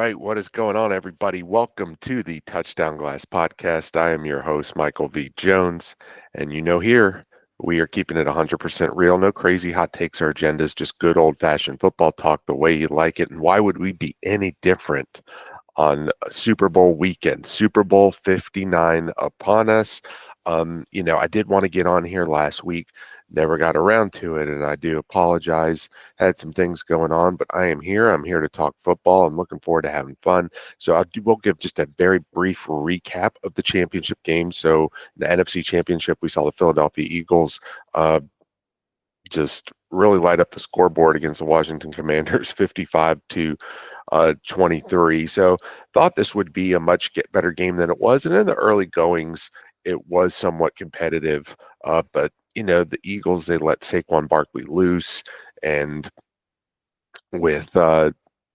right, what is going on, everybody? Welcome to the Touchdown Glass Podcast. I am your host, Michael V. Jones, and here we are keeping it 100% real. No crazy hot takes or agendas, just good old-fashioned football talk the way you like it. And why would we be any different on Super Bowl weekend? Super Bowl 59 upon us. I did want to get on here last week, never got around to it, and I do apologize. Had some things going on, but I am here. I'm here to talk football. I'm looking forward to having fun. So we'll give just a very brief recap of the championship game. So in the NFC Championship, we saw the Philadelphia Eagles uh, just really light up the scoreboard against the Washington Commanders, 55 to 23. So thought this would be a much better game than it was. And in the early goings, it was somewhat competitive. But the Eagles, they let Saquon Barkley loose. And with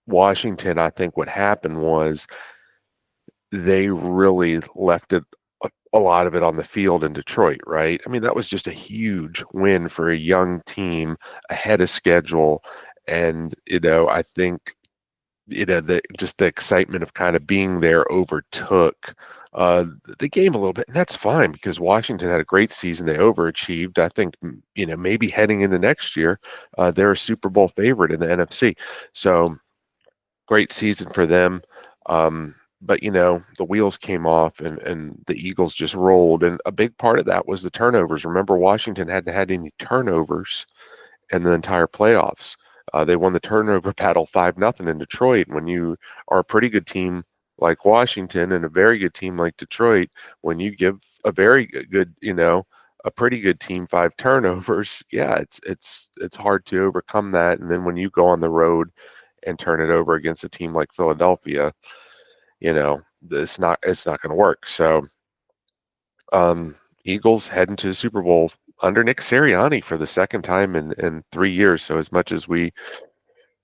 Washington, I think what happened was they really left it a lot of it on the field in Detroit, right? I mean, that was just a huge win for a young team ahead of schedule. And, I think, the excitement of kind of being there overtook the game a little bit. And that's fine because Washington had a great season. They overachieved. I think, maybe heading into next year, they're a Super Bowl favorite in the NFC. So great season for them. But the wheels came off and the Eagles just rolled. And a big part of that was the turnovers. Remember, Washington hadn't had any turnovers in the entire playoffs. They won the turnover battle 5-0 in Detroit. When you are a pretty good team like Washington and a very good team like Detroit, when you give a very good, a pretty good team 5 turnovers, yeah, it's hard to overcome that. And then when you go on the road and turn it over against a team like Philadelphia, it's not going to work. So, Eagles heading to the Super Bowl under Nick Sirianni for the second time in 3 years. So as much as we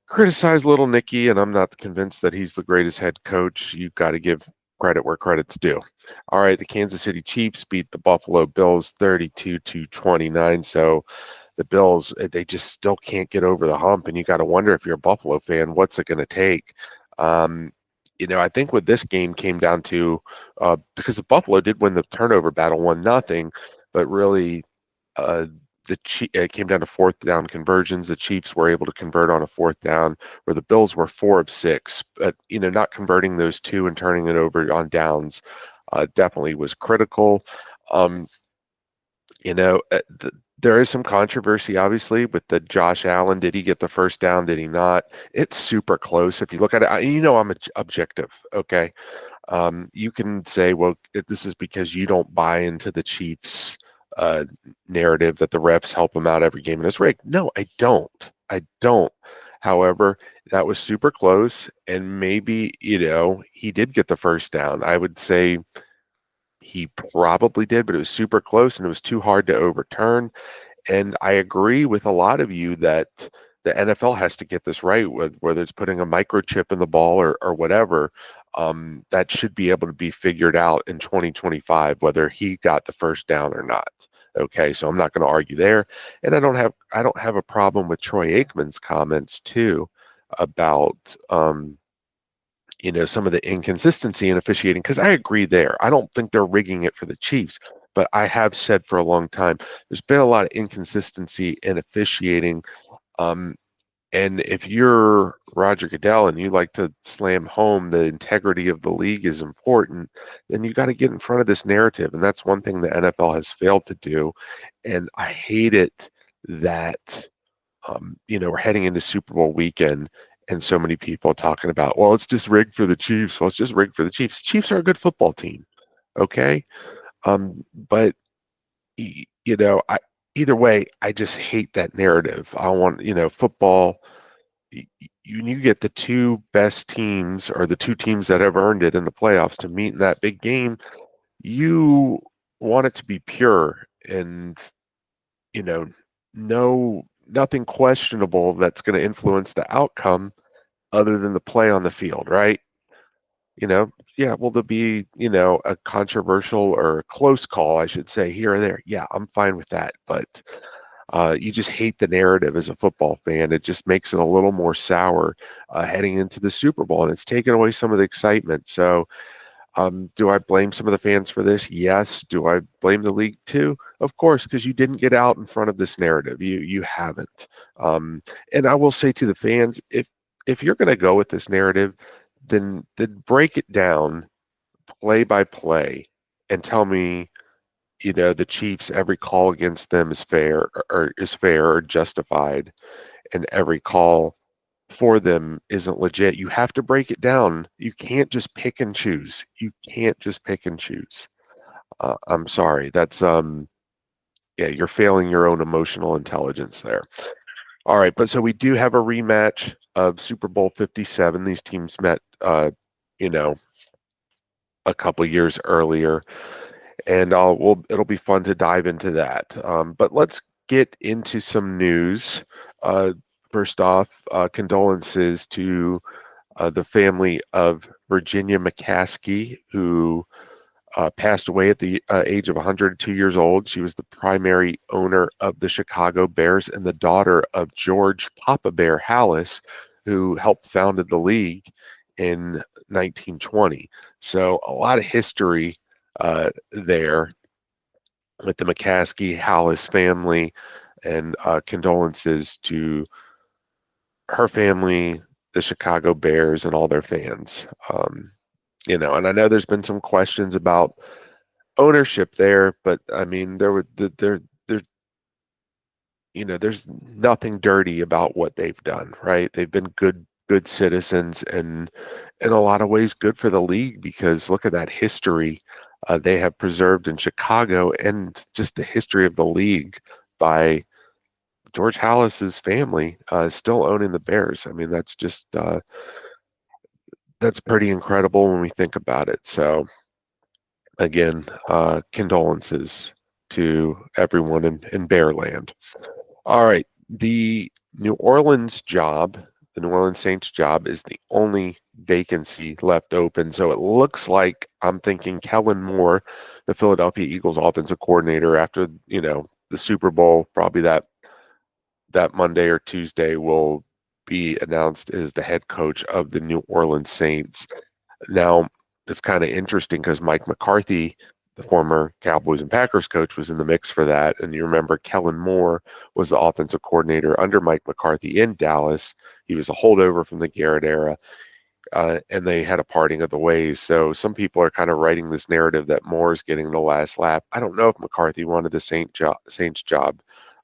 criticize little Nicky, and I'm not convinced that he's the greatest head coach, you've got to give credit where credit's due. All right, the Kansas City Chiefs beat the Buffalo Bills 32 to 29. So the Bills, they just still can't get over the hump, and you got to wonder if you're a Buffalo fan, what's it going to take? Um, I think what this game came down to, because the Buffalo did win the turnover battle 1-0, but really uh, it came down to fourth down conversions. The Chiefs were able to convert on a fourth down, where the Bills were 4 of 6. But not converting those two and turning it over on downs definitely was critical. Um, there is some controversy, obviously, with the Josh Allen. Did he get the first down? Did he not? It's super close. If you look at it, I'm objective, okay? You can say, well, this is because you don't buy into the Chiefs' uh, narrative that the refs help them out every game and it's rigged. No, I don't. I don't. However, that was super close, and maybe, he did get the first down. I would say he probably did, but it was super close and it was too hard to overturn. And I agree with a lot of you that the NFL has to get this right, whether it's putting a microchip in the ball or whatever. That should be able to be figured out in 2025, whether he got the first down or not. Okay, so I'm not going to argue there, and I don't have a problem with Troy Aikman's comments too about some of the inconsistency in officiating, because I agree there. I don't think they're rigging it for the Chiefs, but I have said for a long time there's been a lot of inconsistency in officiating. Um, and if you're Roger Goodell and you like to slam home the integrity of the league is important, then you got to get in front of this narrative. And that's one thing the NFL has failed to do. And I hate it that we're heading into Super Bowl weekend and so many people talking about, well, it's just rigged for the Chiefs. Well, it's just rigged for the Chiefs. Chiefs are a good football team. Okay. But I either way, I just hate that narrative. I want, football, you get the two best teams or the two teams that have earned it in the playoffs to meet in that big game. You want it to be pure and, you know, nothing questionable that's going to influence the outcome other than the play on the field, right? Yeah, will there be, a controversial or a close call, I should say, here or there? Yeah, I'm fine with that. But You just hate the narrative as a football fan. It just makes it a little more sour heading into the Super Bowl, and it's taken away some of the excitement. So, do I blame some of the fans for this? Yes. Do I blame the league too? Of course, because you didn't get out in front of this narrative. You haven't. And I will say to the fans, if you're going to go with this narrative, then break it down play by play and tell me, the Chiefs, every call against them is fair or justified, and every call for them isn't legit. You have to break it down. You can't just pick and choose. You can't just pick and choose. I'm sorry. Yeah, you're failing your own emotional intelligence there. All right, but so we do have a rematch of Super Bowl 57. These teams met, you know, a couple years earlier, and it'll be fun to dive into that. But let's get into some news. Uh, First off, condolences to the family of Virginia McCaskey, who passed away at the age of 102 years old. She was the primary owner of the Chicago Bears and the daughter of George Papa Bear Hallis, who helped founded the league in 1920. So a lot of history there with the McCaskey Hallis family, and condolences to her family, the Chicago Bears, and all their fans. And I know there's been some questions about ownership there, but I mean, there's nothing dirty about what they've done, right? They've been good citizens, and in a lot of ways good for the league, because look at that history they have preserved in Chicago, and just the history of the league by George Hallis's family still owning the Bears. I mean, that's pretty incredible when we think about it. So again, condolences to everyone in Bearland. All right, the New Orleans Saints job is the only vacancy left open. So it looks like I'm thinking Kellen Moore, the Philadelphia Eagles offensive coordinator, after the Super Bowl, probably that Monday or Tuesday, will be announced as the head coach of the New Orleans Saints. Now, it's kind of interesting because Mike McCarthy, the former Cowboys and Packers coach, was in the mix for that. And you remember Kellen Moore was the offensive coordinator under Mike McCarthy in Dallas. He was a holdover from the Garrett era, and they had a parting of the ways. So some people are kind of writing this narrative that Moore's getting the last laugh. I don't know if McCarthy wanted the Saints job.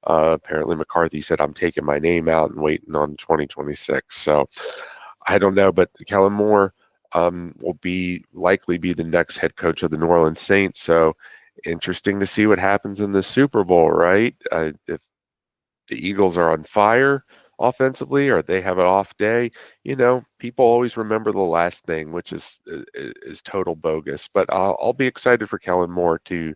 Apparently, McCarthy said, "I'm taking my name out and waiting on 2026." So I don't know, but Kellen Moore will likely be the next head coach of the New Orleans Saints. So interesting to see what happens in the Super Bowl, right? If the Eagles are on fire offensively, or they have an off day, people always remember the last thing, which is total bogus. But I'll be excited for Kellen Moore to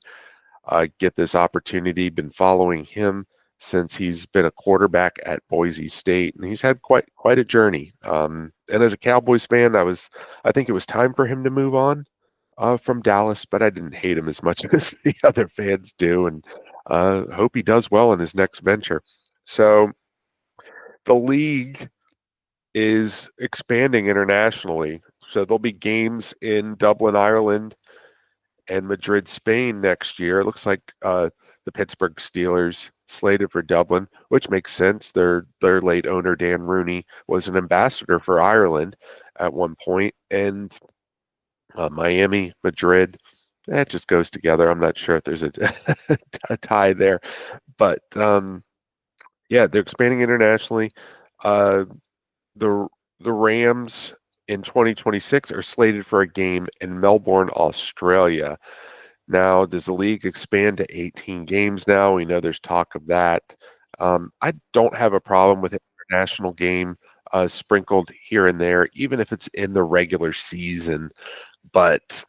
get this opportunity. Been following him since he's been a quarterback at Boise State, and he's had quite a journey. And as a Cowboys fan, I think it was time for him to move on from Dallas, but I didn't hate him as much as the other fans do, and hope he does well in his next venture. So the league is expanding internationally. So there'll be games in Dublin, Ireland, and Madrid, Spain next year. It looks like the Pittsburgh Steelers slated for Dublin, which makes sense. Their late owner Dan Rooney was an ambassador for Ireland at one point, and Miami, Madrid. That just goes together. I'm not sure if there's a tie there, but yeah, they're expanding internationally. Uh, the the Rams in 2026 are slated for a game in Melbourne, Australia. Now, does the league expand to 18 games now? We know there's talk of that. I don't have a problem with an international game sprinkled here and there, even if it's in the regular season. But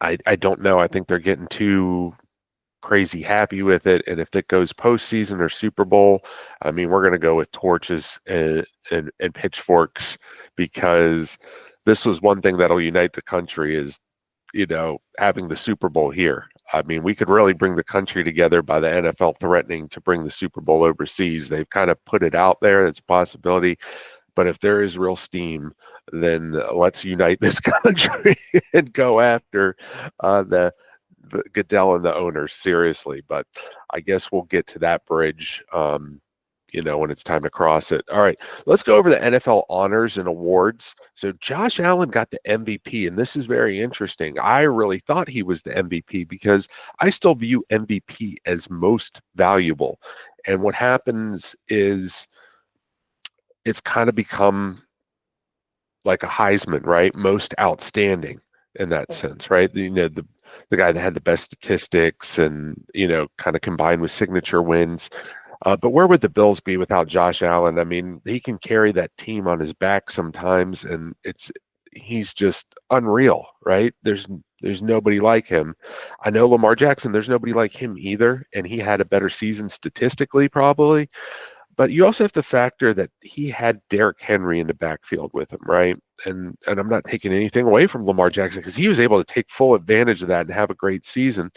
I don't know. I think they're getting too crazy happy with it. And if it goes postseason or Super Bowl, I mean, we're going to go with torches and pitchforks, because this was one thing that'll unite the country, is having the Super Bowl here. I mean, we could really bring the country together by the NFL threatening to bring the Super Bowl overseas. They've kind of put it out there. It's a possibility. But if there is real steam, then let's unite this country and go after the Goodell and the owners seriously. But I guess we'll get to that bridge, when it's time to cross it. All right, let's go over the NFL honors and awards. So Josh Allen got the MVP, and this is very interesting. I really thought he was the MVP because I still view MVP as most valuable. And what happens is it's kind of become like a Heisman, right? Most outstanding in that sense, right? The guy that had the best statistics and kind of combined with signature wins. But where would the Bills be without Josh Allen? I mean, he can carry that team on his back sometimes, and he's just unreal, right? There's nobody like him. I know Lamar Jackson, there's nobody like him either, and he had a better season statistically probably. But you also have to factor that he had Derrick Henry in the backfield with him, right? And I'm not taking anything away from Lamar Jackson because he was able to take full advantage of that and have a great season.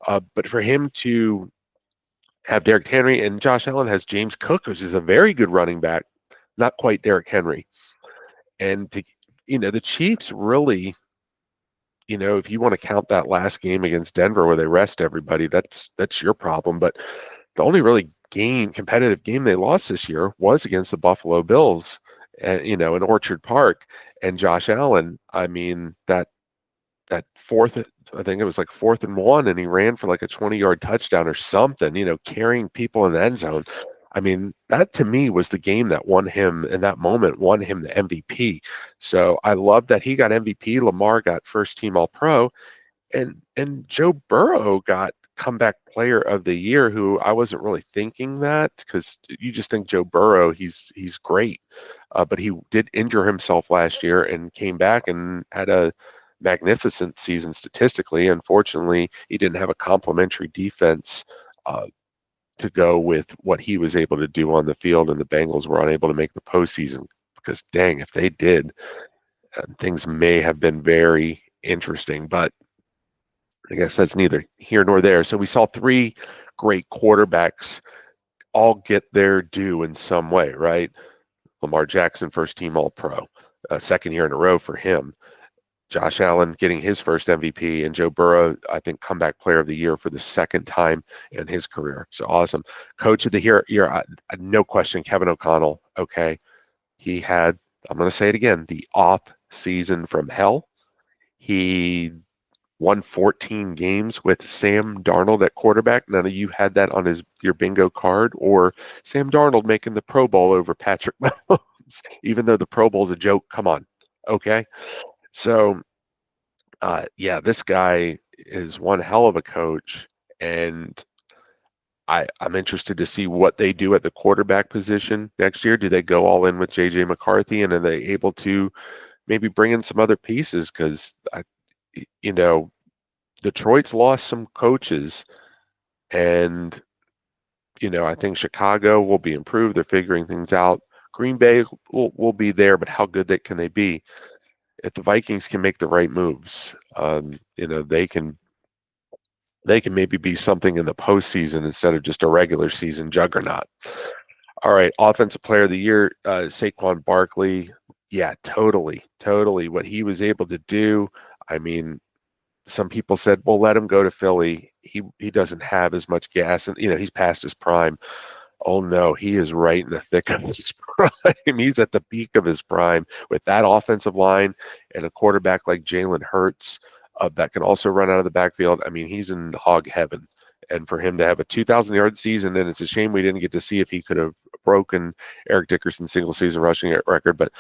But for him to have Derrick Henry and Josh Allen has James Cook, which is a very good running back, not quite Derrick Henry. And the Chiefs really, if you want to count that last game against Denver where they rest everybody, that's your problem. But the only really competitive game they lost this year was against the Buffalo Bills, and in Orchard Park. And Josh Allen, I mean, that fourth, I think it was like 4th and 1, and he ran for like a 20-yard touchdown or something, carrying people in the end zone. I mean, that to me was the game that won him in that moment, won him the MVP. So I love that he got MVP. Lamar got first team All Pro, and Joe Burrow got comeback player of the year, who I wasn't really thinking that because you just think Joe Burrow, he's great. But he did injure himself last year and came back and had a magnificent season statistically. Unfortunately, he didn't have a complementary defense uh, to go with what he was able to do on the field, and the Bengals were unable to make the postseason because, dang, if they did, things may have been very interesting. But I guess that's neither here nor there. So we saw three great quarterbacks all get their due in some way, right? Lamar Jackson, first team All Pro, second year in a row for him. Josh Allen getting his first MVP, and Joe Burrow, I think, comeback player of the year for the second time in his career. So awesome. Coach of the year, no question, Kevin O'Connell. Okay. He had, I'm going to say it again, the off season from hell. He won 14 games with Sam Darnold at quarterback. None of you had that on your bingo card, or Sam Darnold making the Pro Bowl over Patrick Mahomes, even though the Pro Bowl is a joke. Come on. Okay. So, yeah, this guy is one hell of a coach, and I'm interested to see what they do at the quarterback position next year. Do they go all in with J.J. McCarthy, and are they able to maybe bring in some other pieces? Because, you know, Detroit's lost some coaches, and I think Chicago will be improved. They're figuring things out. Green Bay will be there, but how good can they be? If the Vikings can make the right moves, they can maybe be something in the postseason instead of just a regular season juggernaut. All right, offensive player of the year, Saquon Barkley. Yeah, totally. What he was able to do. I mean, some people said, well, let him go to Philly. He doesn't have as much gas, and he's past his prime. Oh no, he is right in the thick of his prime. He's at the peak of his prime with that offensive line and a quarterback like Jalen Hurts that can also run out of the backfield. I mean, he's in hog heaven. And for him to have a 2,000-yard season, and it's a shame we didn't get to see if he could have broken Eric Dickerson's single season rushing record. But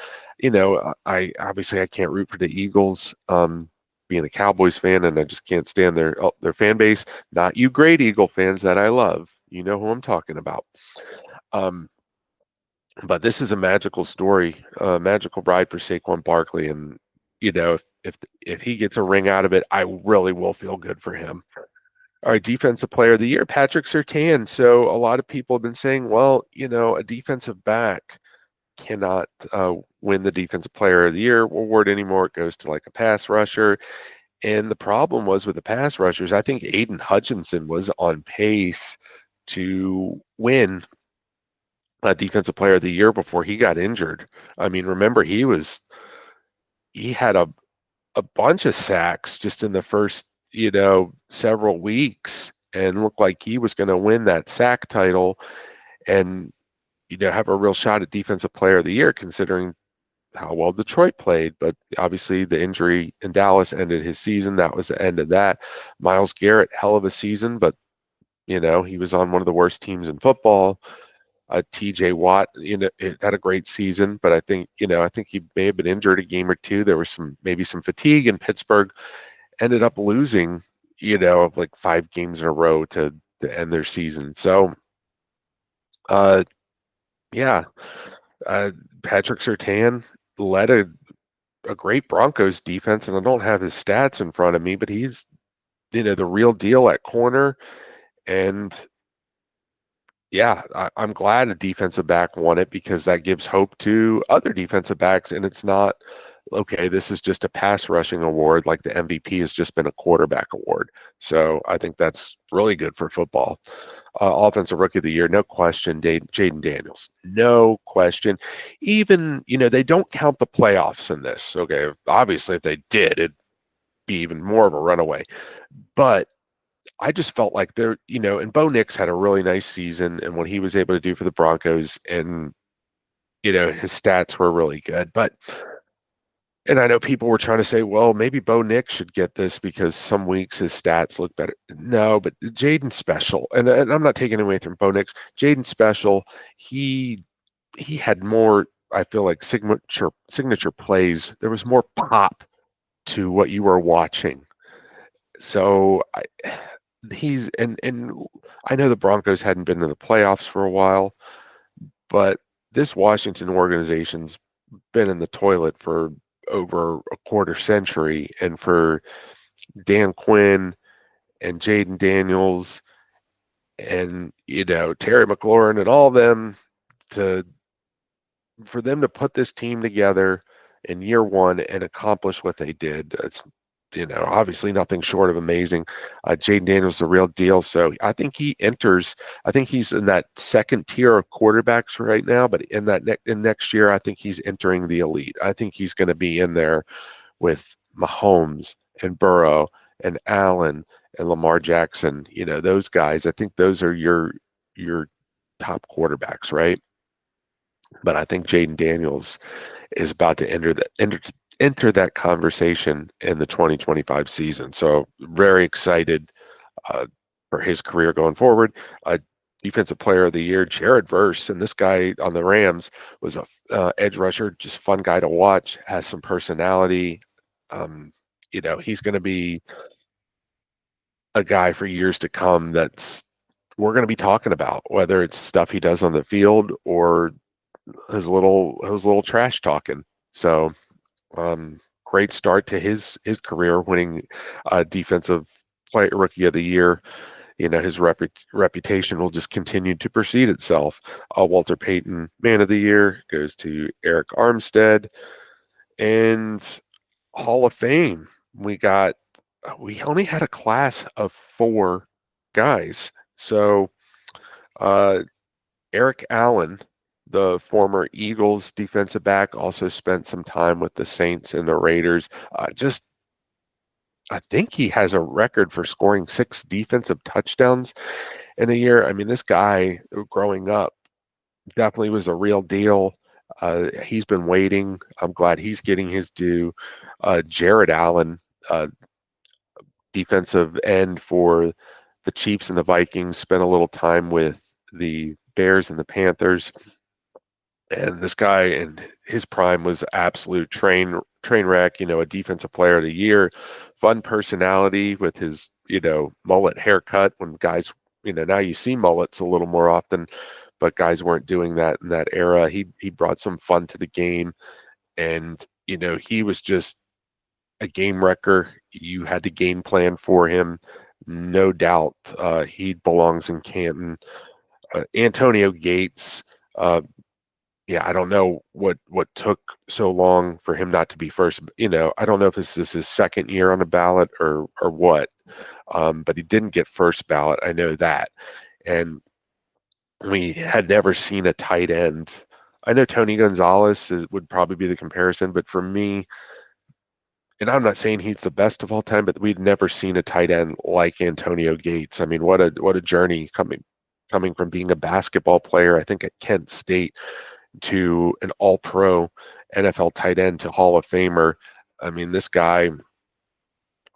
I obviously I can't root for the Eagles. Being a Cowboys fan, and I just can't stand their fan base. Not you great Eagle fans that I love. You know who I'm talking about. But this is a magical story, a magical ride for Saquon Barkley, and if he gets a ring out of it, I really will feel good for him. All right, defensive player of the year, Patrick Surtain. So a lot of people have been saying, well, a defensive back cannot win the defensive player of the year award anymore. It goes to like a pass rusher. And the problem was with the pass rushers, I think Aiden Hutchinson was on pace to win Defensive Player of the Year before he got injured. I mean, remember he had a bunch of sacks just in the first, several weeks and looked like he was going to win that sack title and, have a real shot at Defensive Player of the Year considering how well Detroit played. But obviously the injury in Dallas ended his season. That was the end of that. Myles Garrett, hell of a season, but, he was on one of the worst teams in football. TJ Watt, it had a great season, but I think he may have been injured a game or two. There was maybe some fatigue, and Pittsburgh ended up losing, like 5 games in a row to end their season. So, uh, yeah, Patrick Surtain led a great Broncos defense, and I don't have his stats in front of me, but he's, the real deal at corner. And yeah, I'm glad a defensive back won it because that gives hope to other defensive backs. And it's not, okay, this is just a pass rushing award like the MVP has just been a quarterback award. So I think that's really good for football. Offensive Rookie of the Year, no question, Jaden Daniels. No question. Even, they don't count the playoffs in this. Okay, obviously, if they did, it'd be even more of a runaway. But I just felt like and Bo Nix had a really nice season and what he was able to do for the Broncos and, his stats were really good. And I know people were trying to say, well, maybe Bo Nix should get this because some weeks his stats look better. No, but Jaden Special, and I'm not taking away from Bo Nix. Jaden Special, he had more, I feel like signature plays. There was more pop to what you were watching. So he's and I know the Broncos hadn't been in the playoffs for a while, but this Washington organization's been in the toilet for over a quarter century, and for Dan Quinn and Jaden Daniels and Terry McLaurin and all of them to for them to put this team together in year one and accomplish what they did, it's obviously nothing short of amazing. Jaden Daniels is the real deal. So I think I think he's in that second tier of quarterbacks right now, but in that in next year, I think he's entering the elite. I think he's going to be in there with Mahomes and Burrow and Allen and Lamar Jackson, those guys. I think those are your top quarterbacks, right? But I think Jaden Daniels is about to enter that conversation in the 2025 season. So very excited uh, for his career going forward. Defensive Player of the Year, Jared Verse, and this guy on the Rams was a edge rusher, just fun guy to watch. Has some personality. He's going to be a guy for years to come that's we're going to be talking about, whether it's stuff he does on the field or his little trash talking. So great start to his career, winning defensive player rookie of the year. His reputation will just continue to precede itself. Walter Payton man of the year goes to Eric Armstead, and Hall of Fame. We only had a class of 4 guys. So uh, Eric Allen, the former Eagles defensive back, also spent some time with the Saints and the Raiders. I think he has a record for scoring 6 defensive touchdowns in a year. I mean, this guy growing up definitely was a real deal. He's been waiting. I'm glad he's getting his due. Jared Allen, defensive end for the Chiefs and the Vikings, spent a little time with the Bears and the Panthers. And this guy in his prime was absolute train wreck, a defensive player of the year, fun personality with his, mullet haircut when guys, now you see mullets a little more often, but guys weren't doing that in that era. He brought some fun to the game, and he was just a game wrecker. You had to game plan for him. No doubt he belongs in Canton. Antonio Gates, uh, yeah, I don't know what took so long for him not to be first. I don't know if this is his second year on the ballot or what. But he didn't get first ballot. I know that. And we had never seen a tight end. I know Tony Gonzalez would probably be the comparison, but for me, and I'm not saying he's the best of all time, but we'd never seen a tight end like Antonio Gates. I mean, what a journey coming from being a basketball player, I think at Kent State, to an all-pro NFL tight end to Hall of Famer. I mean, this guy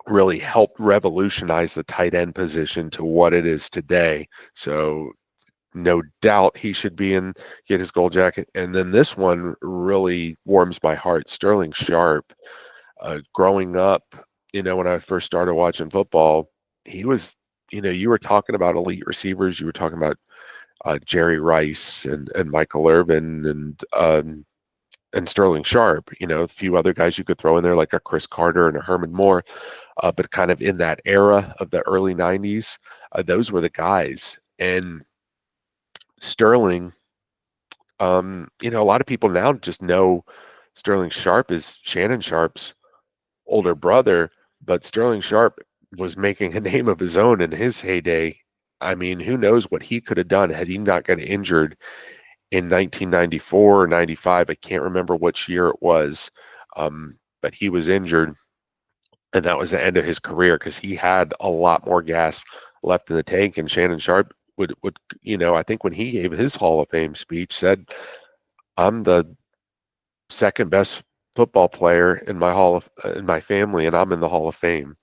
really helped revolutionize the tight end position to what it is today. So no doubt he should get his gold jacket. And then this one really warms my heart. Sterling Sharp, growing up, when I first started watching football, he was, you were talking about elite receivers. You were talking about Jerry Rice and Michael Irvin and Sterling Sharp, a few other guys you could throw in there like a Chris Carter and a Herman Moore, but kind of in that era of the early 90s, those were the guys. And Sterling, a lot of people now just know Sterling Sharp is Shannon Sharp's older brother, but Sterling Sharp was making a name of his own in his heyday. I mean, who knows what he could have done had he not got injured in 1994 or 95. I can't remember which year it was, but he was injured, and that was the end of his career because he had a lot more gas left in the tank. And Shannon Sharp would I think when he gave his Hall of Fame speech, said, "I'm the second best football player in in my family, and I'm in the Hall of Fame,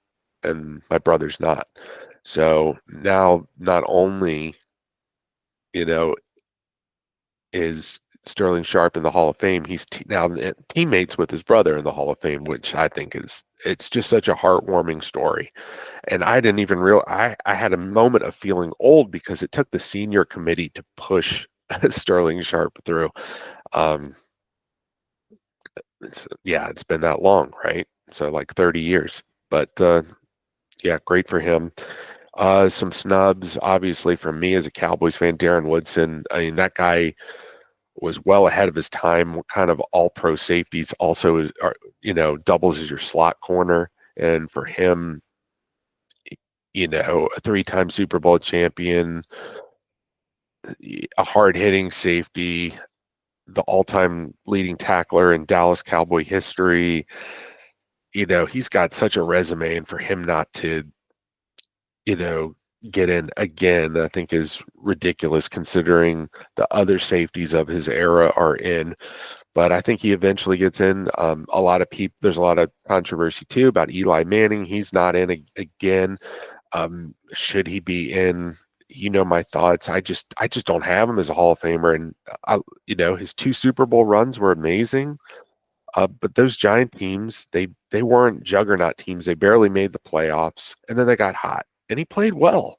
and my brother's not." So now, not only you know is Sterling Sharp in the Hall of Fame, he's now teammates with his brother in the Hall of Fame, which I think it's just such a heartwarming story. And I didn't even real I had a moment of feeling old because it took the senior committee to push Sterling Sharp through. Um, it's been that long, right? So like 30 years. But yeah, great for him. Some snubs, obviously, from me as a Cowboys fan. Darren Woodson. I mean, that guy was well ahead of his time. What kind of all pro safeties also doubles as your slot corner. And for him, a three-time Super Bowl champion, a hard-hitting safety, the all-time leading tackler in Dallas Cowboy history. He's got such a resume, and for him not to, you know, get in again, I think is ridiculous considering the other safeties of his era are in. But I think he eventually gets in. There's a lot of controversy too about Eli Manning. He's not in again. Should he be in? My thoughts. I just don't have him as a Hall of Famer. And his two Super Bowl runs were amazing. But those Giant teams, they weren't juggernaut teams. They barely made the playoffs, and then they got hot. And he played well,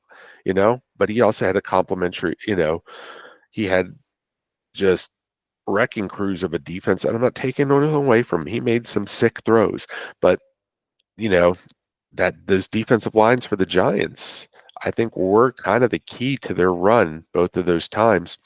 but he also had a complimentary. He had just wrecking crews of a defense, and I'm not taking anything away from him. He made some sick throws, but you know that those defensive lines for the Giants, I think, were kind of the key to their run both of those times.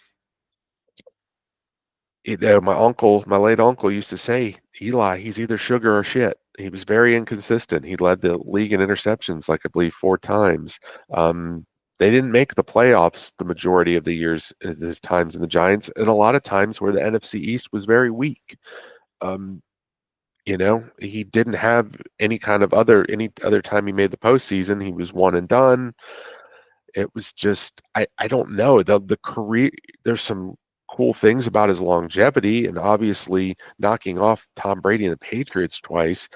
My late uncle used to say, Eli, he's either sugar or shit. He was very inconsistent. He led the league in interceptions, like I believe 4 times. Um, they didn't make the playoffs the majority of the years at his times in the Giants, and a lot of times where the NFC East was very weak. Um, he didn't have any other time he made the postseason. He was one and done. It was just I don't know the career. There's some cool things about his longevity, and obviously knocking off Tom Brady and the Patriots twice.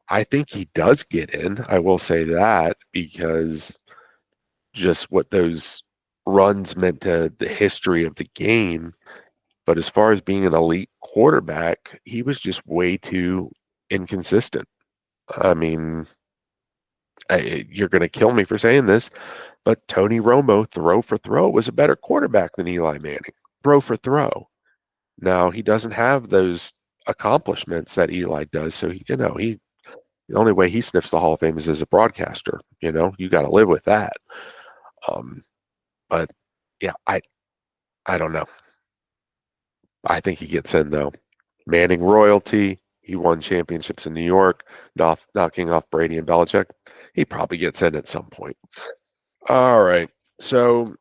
I think he does get in. I will say that because just what those runs meant to the history of the game. But as far as being an elite quarterback, he was just way too inconsistent. I mean, you're going to kill me for saying this, but Tony Romo, throw for throw, was a better quarterback than Eli Manning. Throw for throw. Now he doesn't have those accomplishments that Eli does. So the only way he sniffs the Hall of Fame is as a broadcaster. You got to live with that. Um, but yeah, I don't know. I think he gets in though. Manning royalty. He won championships in New York, knocking off Brady and Belichick. He probably gets in at some point. All right. So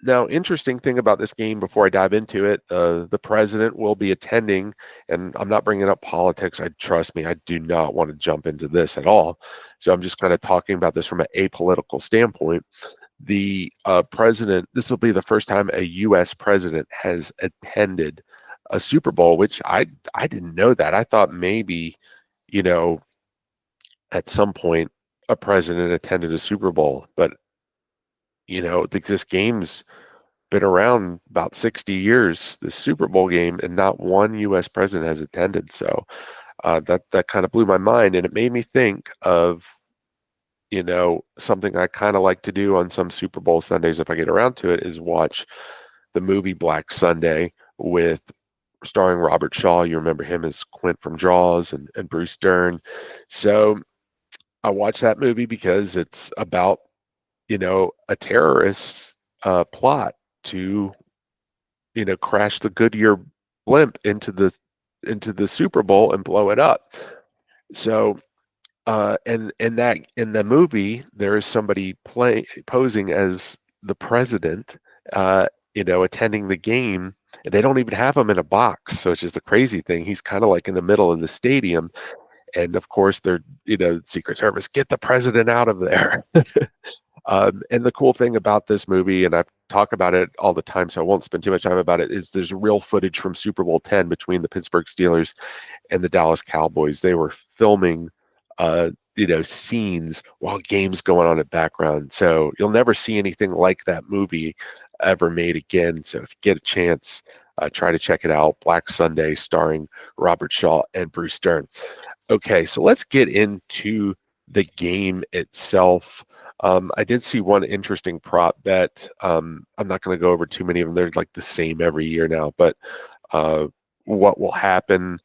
now, interesting thing about this game before I dive into it, the president will be attending, and I'm not bringing up politics. I trust me, I do not want to jump into this at all. So I'm just kind of talking about this from an apolitical standpoint. The president, this will be the first time a U.S. president has attended a Super Bowl, which I didn't know that. I thought maybe, you know, at some point a president attended a Super Bowl, but this game's been around about 60 years, the Super Bowl game, and not one U.S. president has attended. So that kind of blew my mind, and it made me think of something I kind of like to do on some Super Bowl Sundays if I get around to it is watch the movie Black Sunday with starring Robert Shaw. You remember him as Quint from Jaws and Bruce Dern. So I watched that movie because it's about a terrorist plot to crash the Goodyear blimp into the Super Bowl and blow it up. So, and in the movie, there is somebody posing as the president, attending the game. They don't even have him in a box, so it's just a crazy thing. He's kind of like in the middle of the stadium, and of course, they're Secret Service, get the president out of there. And the cool thing about this movie, and I talk about it all the time, so I won't spend too much time about it, is there's real footage from Super Bowl X between the Pittsburgh Steelers and the Dallas Cowboys. They were filming, scenes while games going on in background. So you'll never see anything like that movie ever made again. So if you get a chance, try to check it out. Black Sunday, starring Robert Shaw and Bruce Dern. Okay, so let's get into the game itself. I did see one interesting prop bet. I'm not going to go over too many of them. They're like the same every year now. But what will happen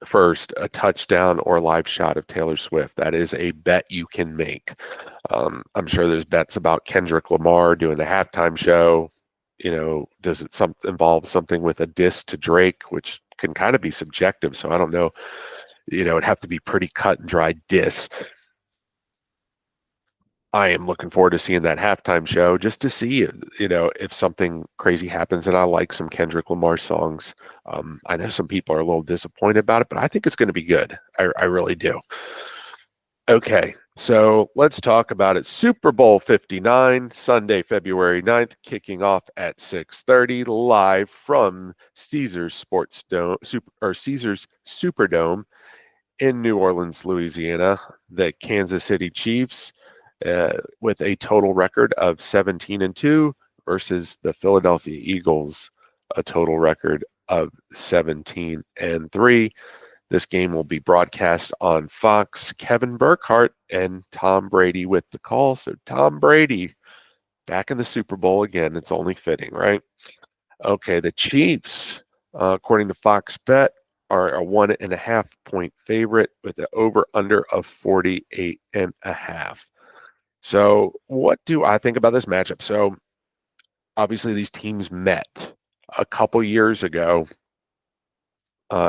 first, a touchdown or live shot of Taylor Swift? That is a bet you can make. I'm sure there's bets about Kendrick Lamar doing the halftime show. Does it involve something with a diss to Drake, which can kind of be subjective. So I don't know. It'd have to be pretty cut and dry diss. I am looking forward to seeing that halftime show just to see, if something crazy happens. And I like some Kendrick Lamar songs. I know some people are a little disappointed about it, but I think it's going to be good. I really do. Okay, so let's talk about it. Super Bowl 59, Sunday, February 9th, kicking off at 6:30, live from Caesars Caesars Superdome in New Orleans, Louisiana. The Kansas City Chiefs, with a total record of 17-2 versus the Philadelphia Eagles, a total record of 17-3. This game will be broadcast on Fox. Kevin Burkhardt and Tom Brady with the call. So Tom Brady back in the Super Bowl again. It's only fitting, right? Okay, the Chiefs, according to Fox Bet, are a 1.5 point favorite with an over-under of 48.5. So what do I think about this matchup? So obviously these teams met a couple years ago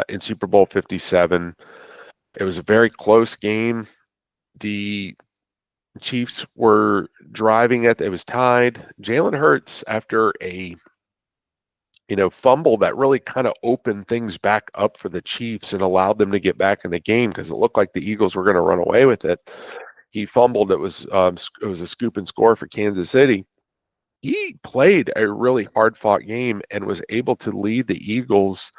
in Super Bowl 57. It was a very close game. The Chiefs were driving it. It was tied. Jalen Hurts, after a fumble that really kind of opened things back up for the Chiefs and allowed them to get back in the game because it looked like the Eagles were going to run away with it. He fumbled. It was a scoop and score for Kansas City. He played a really hard fought game and was able to lead the Eagles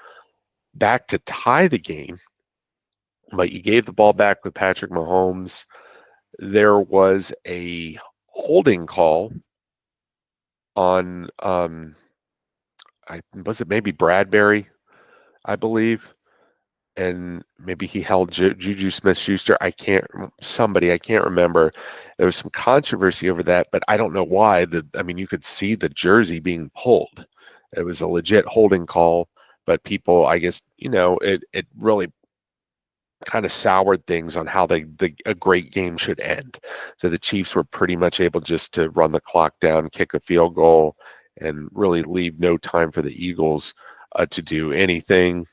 back to tie the game. But he gave the ball back with Patrick Mahomes. There was a holding call on was it maybe Bradbury, I believe, and maybe he held Juju Smith-Schuster. I can't remember. There was some controversy over that, but I don't know why. You could see the jersey being pulled. It was a legit holding call, but people, I guess, it really kind of soured things on how a great game should end. So the Chiefs were pretty much able just to run the clock down, kick a field goal, and really leave no time for the Eagles to do anything.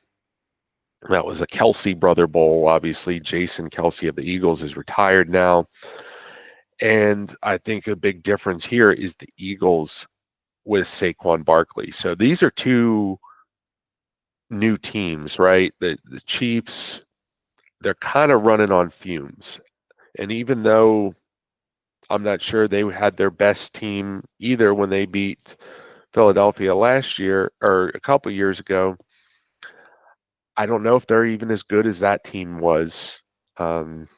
That was a Kelsey Brother Bowl. Obviously, Jason Kelsey of the Eagles is retired now. And I think a big difference here is the Eagles with Saquon Barkley. So these are two new teams, right? The Chiefs, they're kind of running on fumes. And even though I'm not sure they had their best team either when they beat Philadelphia last year or a couple years ago, I don't know if they're even as good as that team was, um,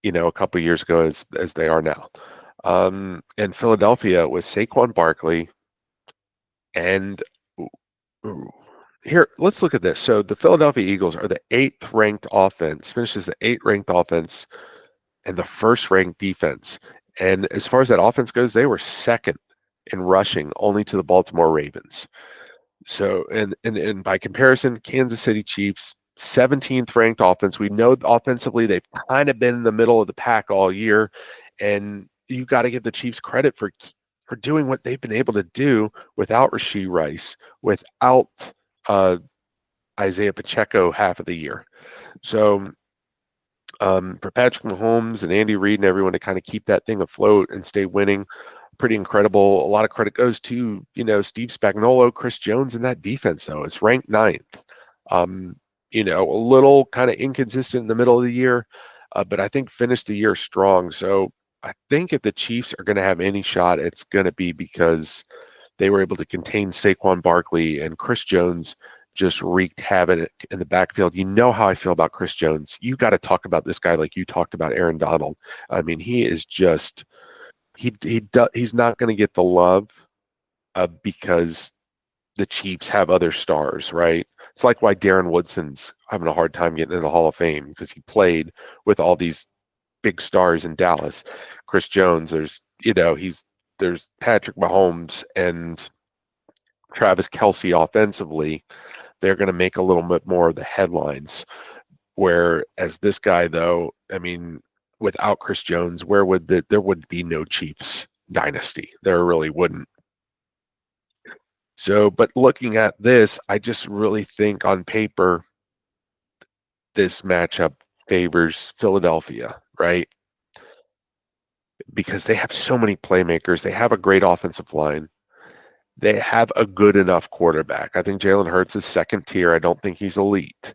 a couple years ago as they are now. And Philadelphia with Saquon Barkley and here, let's look at this. So the Philadelphia Eagles are the eighth ranked offense, finishes the eighth ranked offense and the first ranked defense. And as far as that offense goes, they were second in rushing, only to the Baltimore Ravens. So, and by comparison, Kansas City Chiefs, 17th ranked offense. We know offensively they've kind of been in the middle of the pack all year, and you got to give the Chiefs credit for doing what they've been able to do without Rashee Rice, without uh, Isaiah Pacheco half of the year. So for Patrick Mahomes and Andy Reid and everyone to kind of keep that thing afloat and stay winning, pretty incredible. A lot of credit goes to, Steve Spagnuolo, Chris Jones, and that defense, though. It's ranked ninth. Um, a little kind of inconsistent in the middle of the year, but I think finished the year strong. So I think if the Chiefs are going to have any shot, it's going to be because they were able to contain Saquon Barkley and Chris Jones just wreaked havoc in the backfield. You know how I feel about Chris Jones. You got to talk about this guy like you talked about Aaron Donald. I mean, he is just he's not going to get the love because the Chiefs have other stars, right? It's like why Darren Woodson's having a hard time getting in the Hall of Fame because he played with all these big stars in Dallas. Chris Jones, there's Patrick Mahomes and Travis Kelsey offensively. They're going to make a little bit more of the headlines. Whereas this guy, though, I mean, without Chris Jones, there would be no Chiefs dynasty. There really wouldn't. So, but looking at this, I just really think on paper, this matchup favors Philadelphia, right? Because they have so many playmakers. They have a great offensive line. They have a good enough quarterback. I think Jalen Hurts is second tier. I don't think he's elite,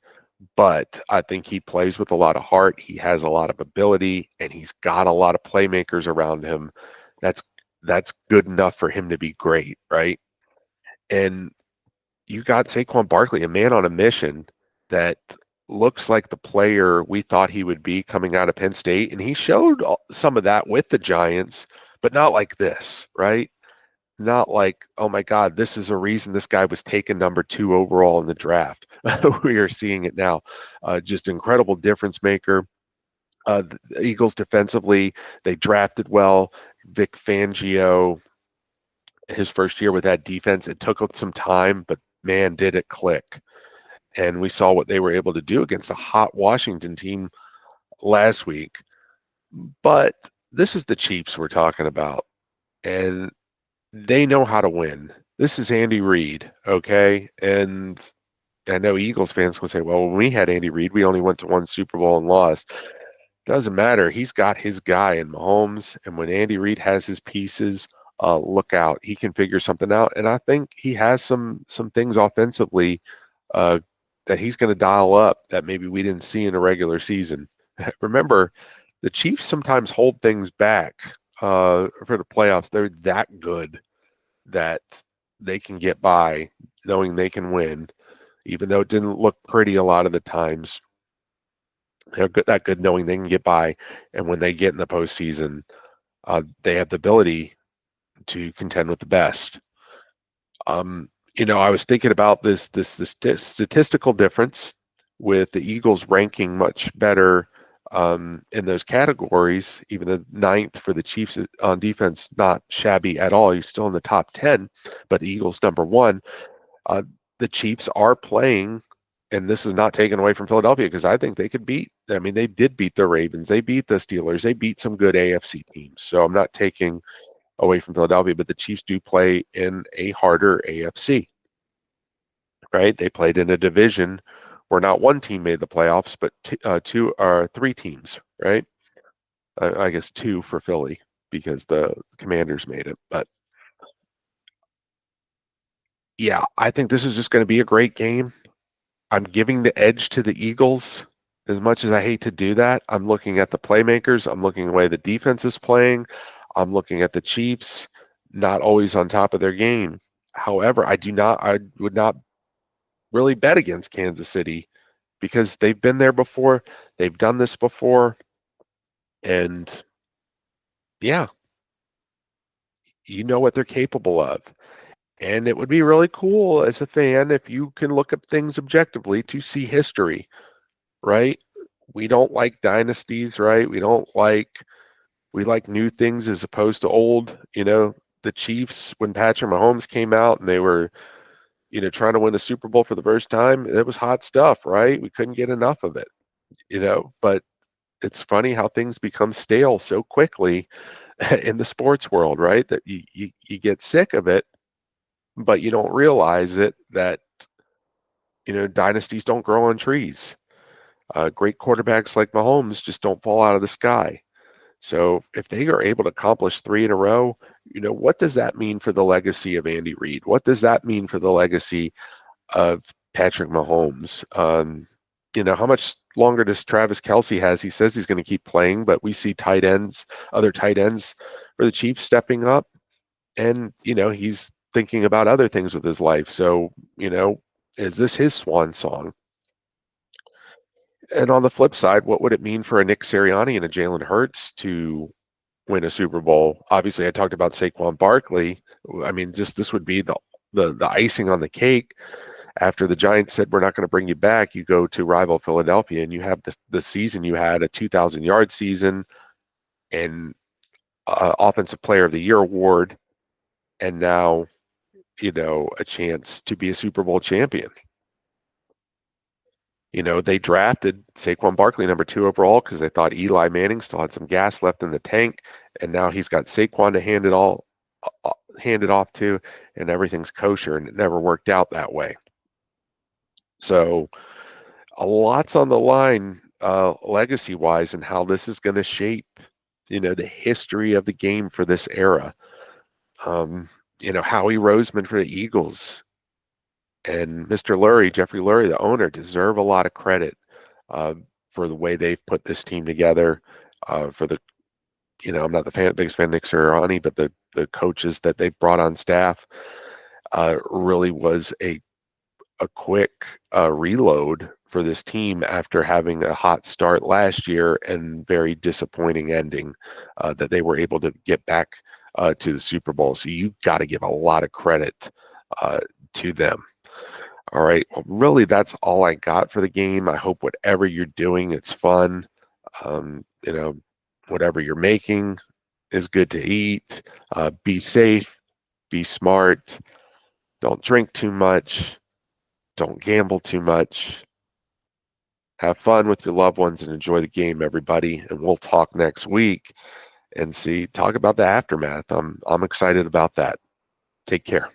but I think he plays with a lot of heart. He has a lot of ability, and he's got a lot of playmakers around him. That's that's good enough for him to be great, right? And you got Saquon Barkley, a man on a mission that looks like the player we thought he would be coming out of Penn State, and he showed some of that with the Giants, but not like this, right? Not like, oh my God, this is a reason this guy was taken number 2 overall in the draft. We are seeing it now. Just incredible difference maker. The Eagles defensively, they drafted well. Vic Fangio, his first year with that defense, it took some time, but man, did it click. And we saw what they were able to do against a hot Washington team last week. But this is the Chiefs we're talking about. And they know how to win. This is Andy Reid, okay? And I know Eagles fans will say, well, when we had Andy Reid, we only went to one Super Bowl and lost. Doesn't matter. He's got his guy in Mahomes. And when Andy Reid has his pieces, look out. He can figure something out. And I think he has some things offensively uh, that he's going to dial up that maybe we didn't see in a regular season. Remember, the Chiefs sometimes hold things back for the playoffs. They're that good that they can get by knowing they can win, even though it didn't look pretty a lot of the times. They're good, that good knowing they can get by, and when they get in the postseason, they have the ability to contend with the best. I was thinking about this statistical difference with the Eagles ranking much better in those categories. Even the ninth for the Chiefs on defense, not shabby at all. He's still in the top 10, but the Eagles number one. Uh, the Chiefs are playing, and this is not taken away from Philadelphia because I think they could beat. I mean, they did beat the Ravens, they beat the Steelers, they beat some good AFC teams. So I'm not taking away from Philadelphia, but the Chiefs do play in a harder AFC, right? They played in a division where not one team made the playoffs, but two or three teams, right? I guess two for Philly because the Commanders made it. But yeah, I think this is just going to be a great game. I'm giving the edge to the Eagles. As much as I hate to do that, I'm looking at the playmakers. I'm looking at the way the defense is playing. I'm looking at the Chiefs, not always on top of their game. However, I would not really bet against Kansas City because they've been there before. They've done this before. And yeah, you know what they're capable of. And it would be really cool as a fan if you can look at things objectively to see history, right? We don't like dynasties, right? We like new things as opposed to old. The Chiefs, when Patrick Mahomes came out and they were, trying to win a Super Bowl for the first time, it was hot stuff, right? We couldn't get enough of it. But it's funny how things become stale so quickly in the sports world, right? That you get sick of it, but you don't realize it that, dynasties don't grow on trees. Great quarterbacks like Mahomes just don't fall out of the sky. So if they are able to accomplish three in a row, what does that mean for the legacy of Andy Reid? What does that mean for the legacy of Patrick Mahomes? How much longer does Travis Kelce has? He says he's going to keep playing, but we see other tight ends for the Chiefs stepping up, and he's thinking about other things with his life. So is this his swan song? And on the flip side, what would it mean for a Nick Sirianni and a Jalen Hurts to win a Super Bowl? Obviously, I talked about Saquon Barkley. I mean, just this would be the icing on the cake. After the Giants said we're not going to bring you back, you go to rival Philadelphia and you have the season you had, a 2,000-yard season and Offensive Player of the Year award, and now a chance to be a Super Bowl champion. They drafted Saquon Barkley number 2 overall because they thought Eli Manning still had some gas left in the tank, and now he's got Saquon to hand it off to, and everything's kosher, and it never worked out that way. So a lot's on the line, legacy-wise, and how this is going to shape, the history of the game for this era. Howie Roseman for the Eagles and Mr. Lurie, Jeffrey Lurie, the owner, deserve a lot of credit uh, for the way they've put this team together. For the, I'm not the biggest fan of Nick Sirianni, but the coaches that they brought on staff really was a quick reload for this team after having a hot start last year and very disappointing ending that they were able to get back to the Super Bowl. So you've got to give a lot of credit to them. All right. Well, really, that's all I got for the game. I hope whatever you're doing, it's fun. Um, you know, whatever you're making is good to eat. Be safe, be smart. Don't drink too much. Don't gamble too much. Have fun with your loved ones and enjoy the game, everybody. And we'll talk next week and talk about the aftermath. I'm excited about that. Take care.